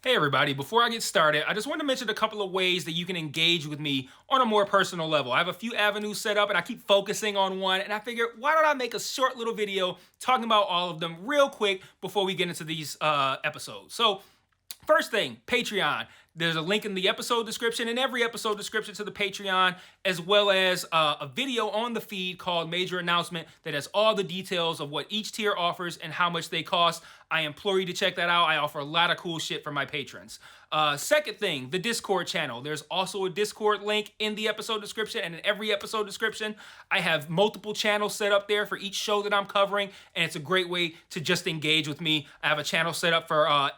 Hey everybody, before I get started, I just want to mention a couple of ways that you can engage with me on a more personal level. I have a few avenues set up and I keep focusing on one, and I figured, why don't I make a short little video talking about all of them real quick before we get into these episodes. So first thing, Patreon. There's a link in the episode description and every episode description to the Patreon, as well as a video on the feed called Major Announcement that has all the details of what each tier offers and how much they cost. I implore you to check that out. I offer a lot of cool shit for my patrons. Second thing, the Discord channel. There's also a Discord link in the episode description and in every episode description. I have multiple channels set up there for each show that I'm covering, and it's a great way to just engage with me. I have a channel set up for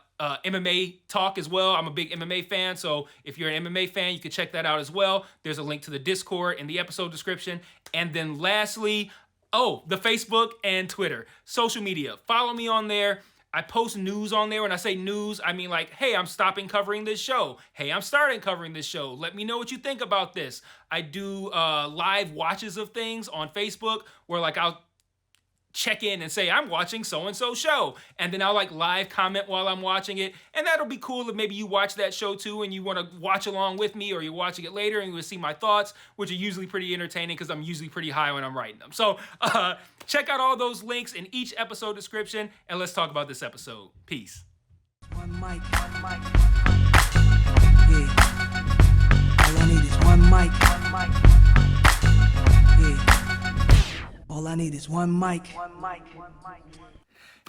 MMA talk as well. I'm a big MMA fan, so if you're an MMA fan, you can check that out as well. There's a link to the Discord in the episode description. And then lastly, the Facebook and Twitter. Social media. Follow me on there. I post news on there. When I say news, I mean like, hey, I'm stopping covering this show. Hey, I'm starting covering this show. Let me know what you think about this. I do live watches of things on Facebook where like I'll check in and say, I'm watching so-and-so show. And then I'll like live comment while I'm watching it. And that'll be cool if maybe you watch that show too and you want to watch along with me, or you're watching it later and you will see my thoughts, which are usually pretty entertaining because I'm usually pretty high when I'm writing them. So check out all those links in each episode description, and let's talk about this episode. Peace. One mic. Yeah. All I need is one mic. Yeah. All I need is one mic.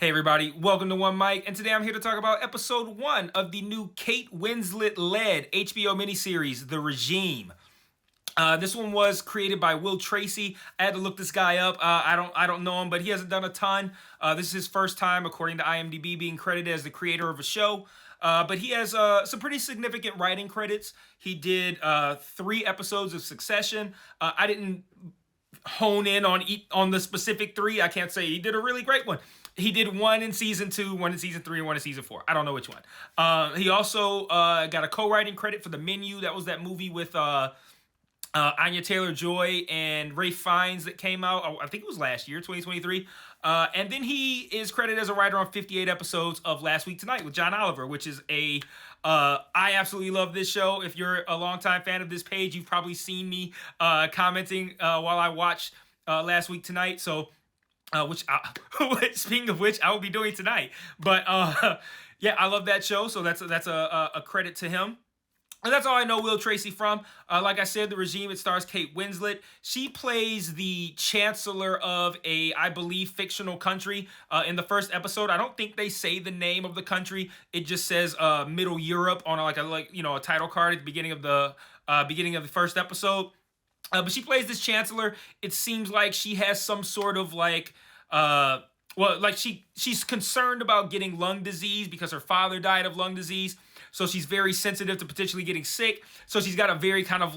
Hey everybody, welcome to One Mic, and today I'm here to talk about episode 1 of the new Kate Winslet-led HBO miniseries, The Regime. This one was created by Will Tracy. I had to look this guy up. I don't know him, but he hasn't done a ton. This is his first time, according to IMDb, being credited as the creator of a show. But he has some pretty significant writing credits. He did 3 episodes of Succession. I didn't hone in on the specific 3. I can't say he did a really great one. He did 1 in season 2, 1 in season 3, and 1 in season 4. I don't know which one. He also got a co-writing credit for The Menu. That was that movie with Anya Taylor-Joy and Ralph Fiennes that came out, I think it was last year, 2023. And then he is credited as a writer on 58 episodes of Last Week Tonight with John Oliver, which is I absolutely love this show. If you're a longtime fan of this page, you've probably seen me commenting while I watched Last Week Tonight. So, speaking of which, I will be doing tonight. But yeah, I love that show. So that's a credit to him. And that's all I know Will Tracy from. Like I said, The Regime, it stars Kate Winslet. She plays the chancellor of I believe, fictional country. In the first episode, I don't think they say the name of the country. It just says Middle Europe on a title card at the beginning of the first episode. But she plays this chancellor. It seems like she has some sort of she's concerned about getting lung disease because her father died of lung disease. So she's very sensitive to potentially getting sick. So she's got a very kind of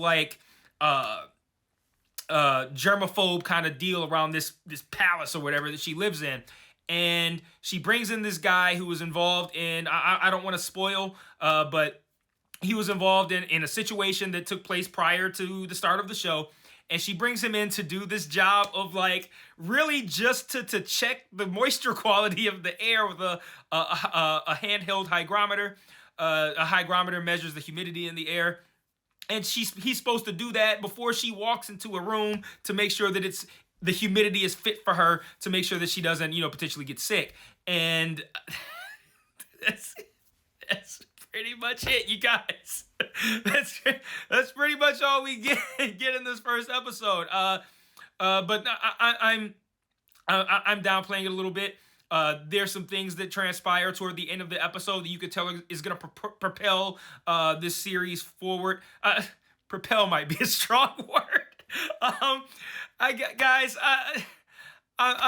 germaphobe kind of deal around this palace or whatever that she lives in. And she brings in this guy who was involved in, I don't want to spoil, but he was involved in a situation that took place prior to the start of the show. And she brings him in to do this job of really just to check the moisture quality of the air with a handheld hygrometer. A hygrometer measures the humidity in the air, and he's supposed to do that before she walks into a room to make sure that the humidity is fit for her, to make sure that she doesn't potentially get sick. And that's pretty much it, you guys. That's pretty much all we get in this first episode. But I'm downplaying it a little bit. There's some things that transpire toward the end of the episode that you could tell is going to propel this series forward. Propel might be a strong word. I'm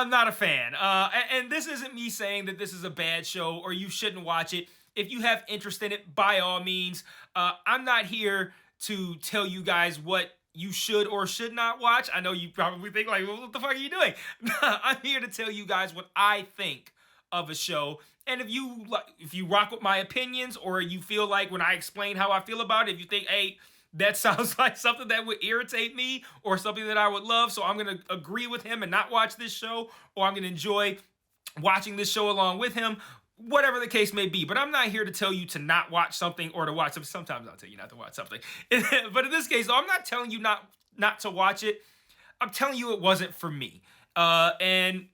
not a fan. And this isn't me saying that this is a bad show or you shouldn't watch it. If you have interest in it, by all means. I'm not here to tell you guys what you should or should not watch. I know you probably think well, what the fuck are you doing? I'm here to tell you guys what I think of a show. And if you rock with my opinions, or you feel like when I explain how I feel about it, if you think, hey, that sounds like something that would irritate me or something that I would love, so I'm going to agree with him and not watch this show, or I'm going to enjoy watching this show along with him, whatever the case may be. But I'm not here to tell you to not watch something or to watch something. Sometimes I'll tell you not to watch something. But in this case, I'm not telling you not to watch it. I'm telling you it wasn't for me. And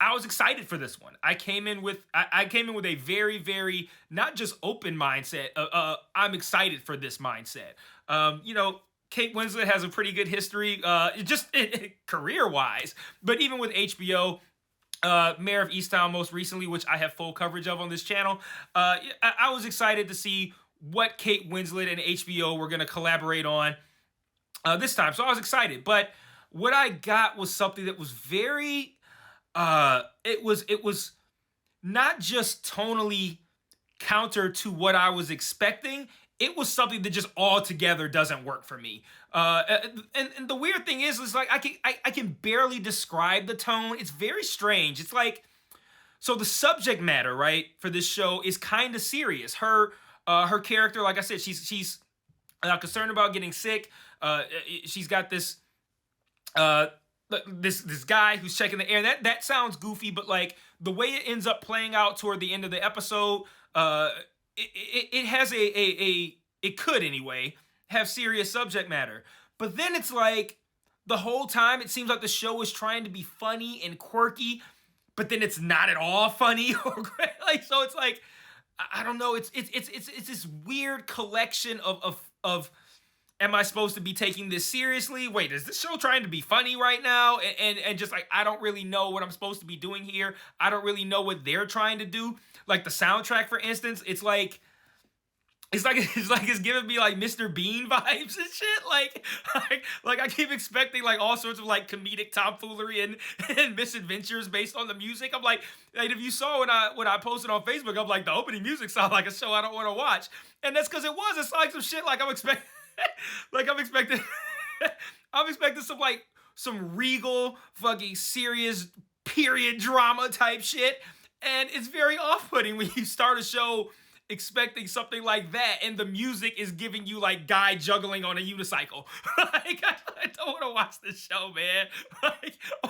I was excited for this one. I came in with a very, very not just open mindset. I'm excited for this mindset. Kate Winslet has a pretty good history, just career-wise. But even with HBO, Mayor of Easttown most recently, which I have full coverage of on this channel, I was excited to see what Kate Winslet and HBO were going to collaborate on this time. So I was excited. But what I got was something that was very... it was not just tonally counter to what I was expecting. It was something that just altogether doesn't work for me. And the weird thing is like I can barely describe the tone. It's very strange. It's like, so the subject matter, right, for this show is kind of serious. Her character, like I said, she's concerned about getting sick. She's got this guy who's checking the air. That sounds goofy, but like the way it ends up playing out toward the end of the episode, it has it could anyway have serious subject matter. But then it's like the whole time it seems like the show is trying to be funny and quirky, but then it's not at all funny or great. Like, so it's like, I don't know. It's this weird collection of am I supposed to be taking this seriously? Wait, is this show trying to be funny right now? And just like, I don't really know what I'm supposed to be doing here. I don't really know what they're trying to do. Like the soundtrack, for instance, it's giving me like Mr. Bean vibes and shit. Like I keep expecting like all sorts of like comedic tomfoolery and misadventures based on the music. I'm like if you saw when I posted on Facebook, I'm like, the opening music sounds like a show I don't want to watch. And that's because it's like some shit like I'm expecting. I'm expecting some regal fucking serious period drama type shit, and it's very off-putting when you start a show expecting something like that and the music is giving you like guy juggling on a unicycle. Like, I don't want to watch this show, man. I'm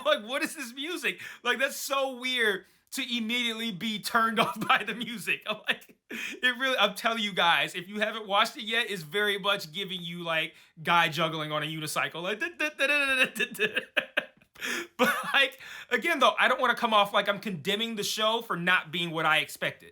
like, what is this music? Like, that's so weird to immediately be turned off by the music. I'm like, I'm telling you guys, if you haven't watched it yet, it's very much giving you like guy juggling on a unicycle. Like, but like, again though, I don't want to come off like I'm condemning the show for not being what I expected.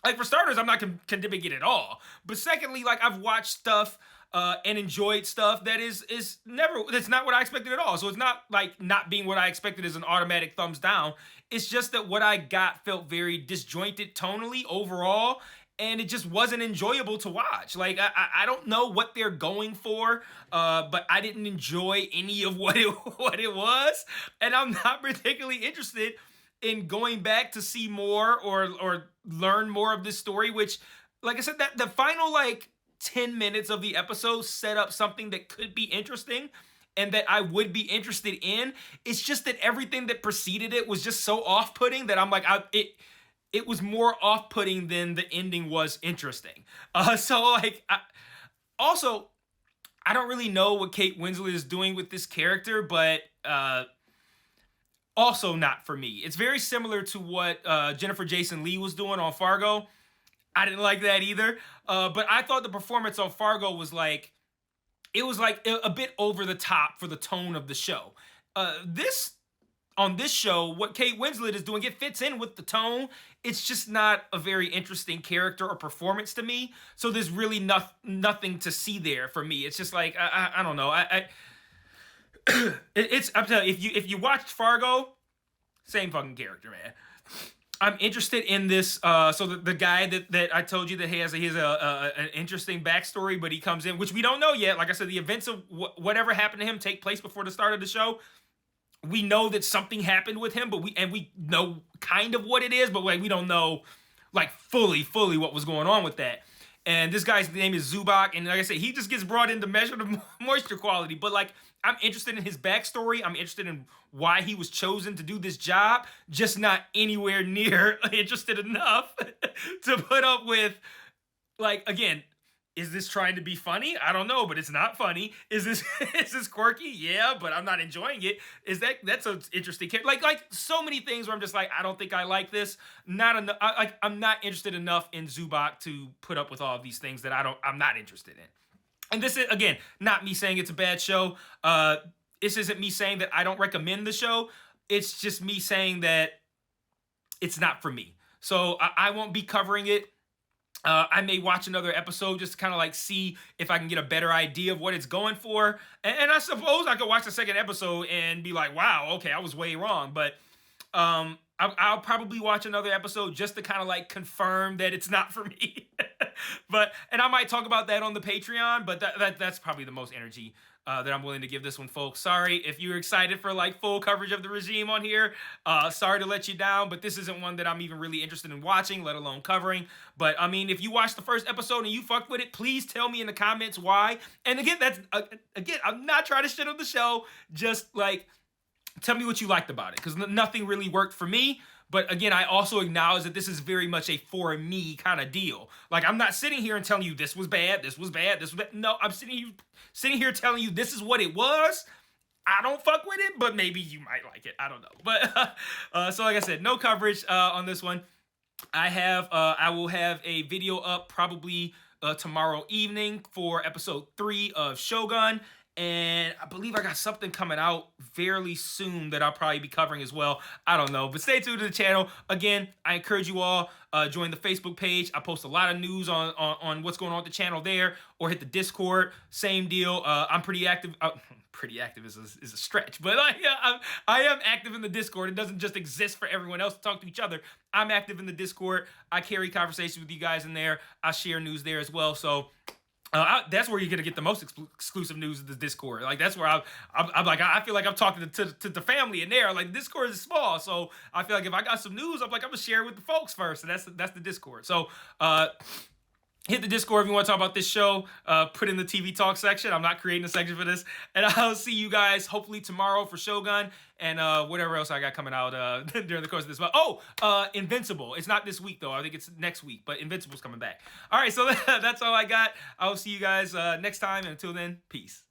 Like, for starters, I'm not condemning it at all. But secondly, like, I've watched stuff and enjoyed stuff that that's not what I expected at all. So it's not like not being what I expected is an automatic thumbs down. It's just that what I got felt very disjointed tonally overall, and it just wasn't enjoyable to watch. Like, I don't know what they're going for, but I didn't enjoy any of what it was, and I'm not particularly interested in going back to see more or learn more of this story, which, like I said, that the final like 10 minutes of the episode set up something that could be interesting and that I would be interested in. It's just that everything that preceded it was just so off-putting that I'm like, it was more off-putting than the ending was interesting. So like, I don't really know what Kate Winslet is doing with this character, but also not for me. It's very similar to what Jennifer Jason Leigh was doing on Fargo. I didn't like that either. But I thought the performance on Fargo was like, it was like a bit over the top for the tone of the show. On this show, what Kate Winslet is doing, it fits in with the tone. It's just not a very interesting character or performance to me. So there's really nothing to see there for me. It's just like, I don't know. I'm telling you, if you watched Fargo, same fucking character, man. I'm interested in this. So the guy that I told you that he has an interesting backstory, but he comes in, which we don't know yet. Like I said, the events of whatever happened to him take place before the start of the show. We know that something happened with him, but we know kind of what it is, but like we don't know like fully what was going on with that. And this guy's name is Zubak, and like I said, he just gets brought in to measure the moisture quality. But like, I'm interested in his backstory. I'm interested in why he was chosen to do this job. Just not anywhere near interested enough to put up with, like, again, is this trying to be funny? I don't know, but it's not funny. Is this is this quirky? Yeah, but I'm not enjoying it. That's an interesting like so many things where I'm just like, I don't think I like this. Not enough. I'm not interested enough in Zubak to put up with all of these things that I'm not interested in. And this is, again, not me saying it's a bad show. This isn't me saying that I don't recommend the show. It's just me saying that it's not for me. So I won't be covering it. I may watch another episode just to kind of like see if I can get a better idea of what it's going for. And I suppose I could watch the second episode and be like, wow, okay, I was way wrong. But I'll probably watch another episode just to kind of like confirm that it's not for me. And I might talk about that on the Patreon, but that's probably the most energy that I'm willing to give this one, folks. Sorry if you're excited for like full coverage of the regime on here. Sorry to let you down, but this isn't one that I'm even really interested in watching, let alone covering. But I mean, if you watched the first episode and you fucked with it, please tell me in the comments why. And again, I'm not trying to shit on the show. Just like, tell me what you liked about it, because nothing really worked for me. But again, I also acknowledge that this is very much a for me kind of deal. Like, I'm not sitting here and telling you this was bad, this was bad, this was bad. No, I'm sitting here telling you this is what it was. I don't fuck with it, but maybe you might like it. I don't know. But so like I said, no coverage on this one. I will have a video up probably tomorrow evening for episode 3 of Shogun. And I believe I got something coming out fairly soon that I'll probably be covering as well. I don't know, but stay tuned to the channel. Again, I encourage you all join the Facebook page. I post a lot of news on what's going on with the channel there, or hit the Discord. Same deal. I'm pretty active. Pretty active is a stretch, but I am active in the Discord. It doesn't just exist for everyone else to talk to each other. I'm active in the Discord. I carry conversations with you guys in there. I share news there as well. So. That's where you're gonna get the most exclusive news of the Discord. Like, that's where I'm like, I feel like I'm talking to the family in there. Like, Discord is small, so I feel like if I got some news, I'm gonna share it with the folks first, and that's the Discord. So hit the Discord if you want to talk about this show. Put in the TV talk section. I'm not creating a section for this, and I'll see you guys hopefully tomorrow for Shogun and whatever else I got coming out during the course of this month. Invincible. It's not this week though. I think it's next week, but Invincible's coming back. All right, so that's all I got. I will see you guys next time, and until then, peace.